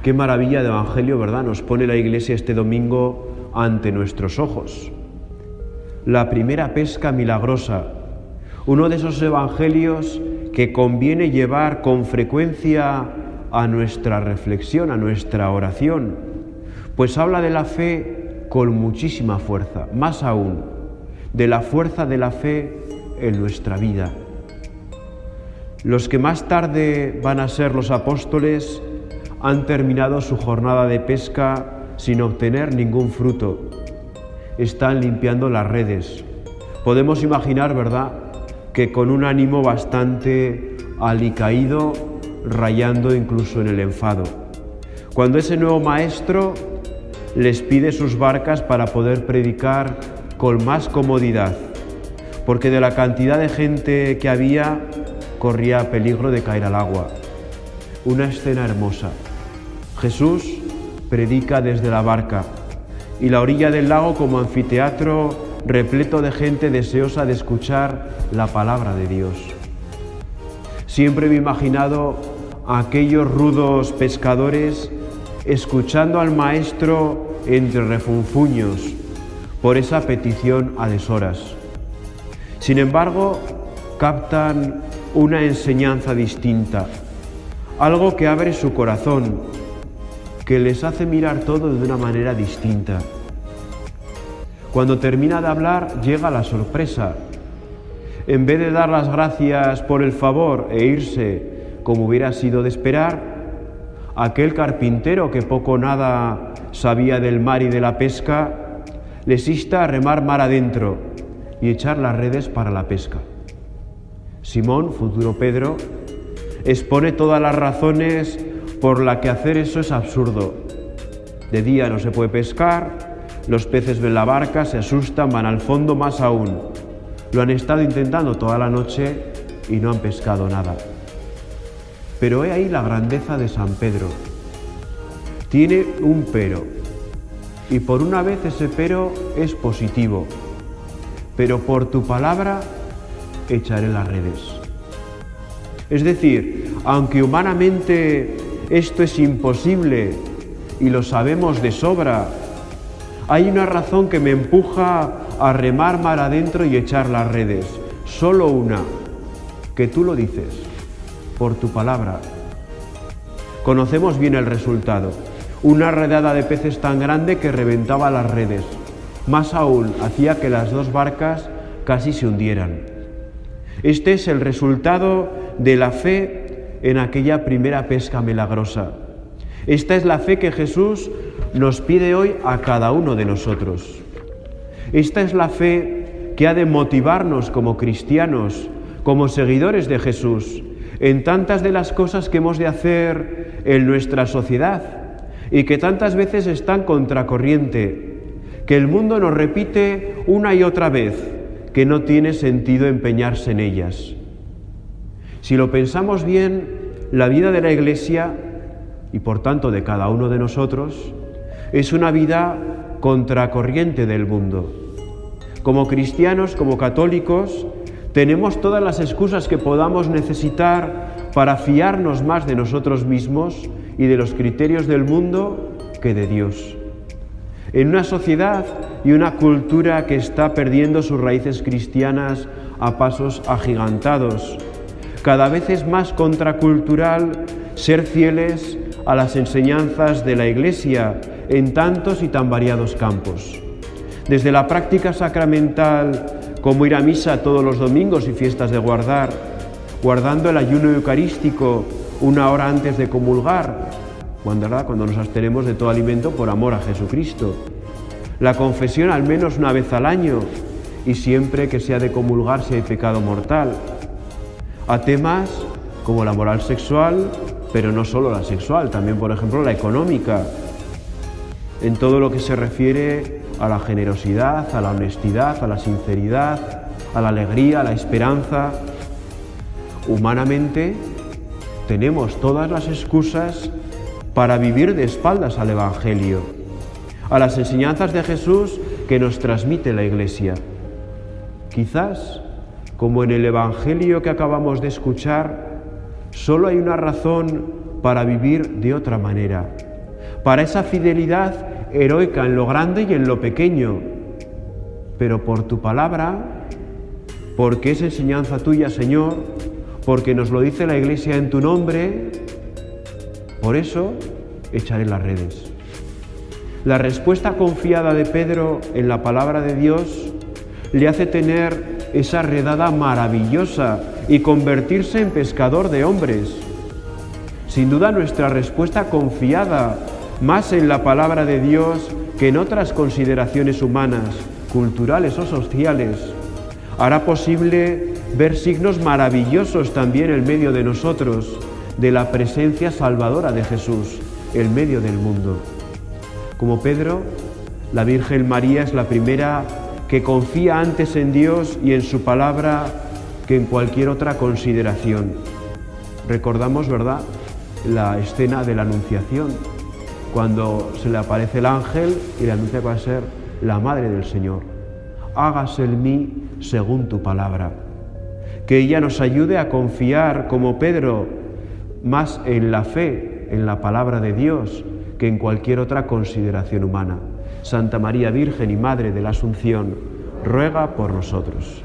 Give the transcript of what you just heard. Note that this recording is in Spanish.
Qué maravilla de evangelio, ¿verdad? Nos pone la Iglesia este domingo ante nuestros ojos. La primera pesca milagrosa, uno de esos evangelios que conviene llevar con frecuencia a nuestra reflexión, a nuestra oración, pues habla de la fe con muchísima fuerza, más aún, de la fuerza de la fe en nuestra vida. Los que más tarde van a ser los apóstoles han terminado su jornada de pesca sin obtener ningún fruto. Están limpiando las redes. Podemos imaginar, ¿verdad?, que con un ánimo bastante alicaído, rayando incluso en el enfado. Cuando ese nuevo maestro les pide sus barcas para poder predicar con más comodidad, porque de la cantidad de gente que había, corría peligro de caer al agua. Una escena hermosa. Jesús predica desde la barca y la orilla del lago como anfiteatro repleto de gente deseosa de escuchar la palabra de Dios. Siempre me he imaginado a aquellos rudos pescadores escuchando al maestro entre refunfuños por esa petición a deshoras. Sin embargo, captan una enseñanza distinta, algo que abre su corazón, que les hace mirar todo de una manera distinta. Cuando termina de hablar, llega la sorpresa. En vez de dar las gracias por el favor e irse como hubiera sido de esperar, aquel carpintero que poco o nada sabía del mar y de la pesca, les insta a remar mar adentro y echar las redes para la pesca. Simón, futuro Pedro, expone todas las razones por las que hacer eso es absurdo. De día no se puede pescar, los peces ven la barca, se asustan, van al fondo, más aún. Lo han estado intentando toda la noche y no han pescado nada. Pero he ahí la grandeza de San Pedro. Tiene un pero, y por una vez ese pero es positivo. Pero por tu palabra echaré las redes. Es decir, aunque humanamente esto es imposible y lo sabemos de sobra, hay una razón que me empuja a remar mar adentro y echar las redes. Solo una, que tú lo dices, por tu palabra. Conocemos bien el resultado. Una redada de peces tan grande que reventaba las redes. Más aún, hacía que las dos barcas casi se hundieran. Este es el resultado de la fe en aquella primera pesca milagrosa. Esta es la fe que Jesús nos pide hoy a cada uno de nosotros. Esta es la fe que ha de motivarnos como cristianos, como seguidores de Jesús, en tantas de las cosas que hemos de hacer en nuestra sociedad y que tantas veces están contracorriente, que el mundo nos repite una y otra vez, que no tiene sentido empeñarse en ellas. Si lo pensamos bien, la vida de la Iglesia, y por tanto de cada uno de nosotros, es una vida contracorriente del mundo. Como cristianos, como católicos, tenemos todas las excusas que podamos necesitar para fiarnos más de nosotros mismos y de los criterios del mundo que de Dios. En una sociedad y una cultura que está perdiendo sus raíces cristianas a pasos agigantados, cada vez es más contracultural ser fieles a las enseñanzas de la Iglesia en tantos y tan variados campos. Desde la práctica sacramental, como ir a misa todos los domingos y fiestas de guardar, guardando el ayuno eucarístico una hora antes de comulgar, cuando nos abstenemos de todo alimento por amor a Jesucristo. La confesión al menos una vez al año y siempre que sea de comulgar si hay pecado mortal. A temas como la moral sexual, pero no solo la sexual, también por ejemplo la económica, en todo lo que se refiere a la generosidad, a la honestidad, a la sinceridad, a la alegría, a la esperanza. Humanamente tenemos todas las excusas para vivir de espaldas al Evangelio, a las enseñanzas de Jesús que nos transmite la Iglesia. Quizás, como en el Evangelio que acabamos de escuchar, solo hay una razón para vivir de otra manera, para esa fidelidad heroica en lo grande y en lo pequeño. Pero por tu palabra, porque es enseñanza tuya, Señor, porque nos lo dice la Iglesia en tu nombre, por eso echaré las redes. La respuesta confiada de Pedro en la palabra de Dios le hace tener esa redada maravillosa y convertirse en pescador de hombres. Sin duda nuestra respuesta confiada más en la palabra de Dios que en otras consideraciones humanas, culturales o sociales, hará posible ver signos maravillosos también en medio de nosotros, de la presencia salvadora de Jesús en medio del mundo. Como Pedro, la Virgen María es la primera que confía antes en Dios y en su palabra que en cualquier otra consideración. Recordamos, ¿verdad?, la escena de la Anunciación, cuando se le aparece el ángel y le anuncia que va a ser la Madre del Señor. Hágase en mí según tu palabra. Que ella nos ayude a confiar, como Pedro, más en la fe, en la palabra de Dios, que en cualquier otra consideración humana. Santa María Virgen y Madre de la Asunción, ruega por nosotros.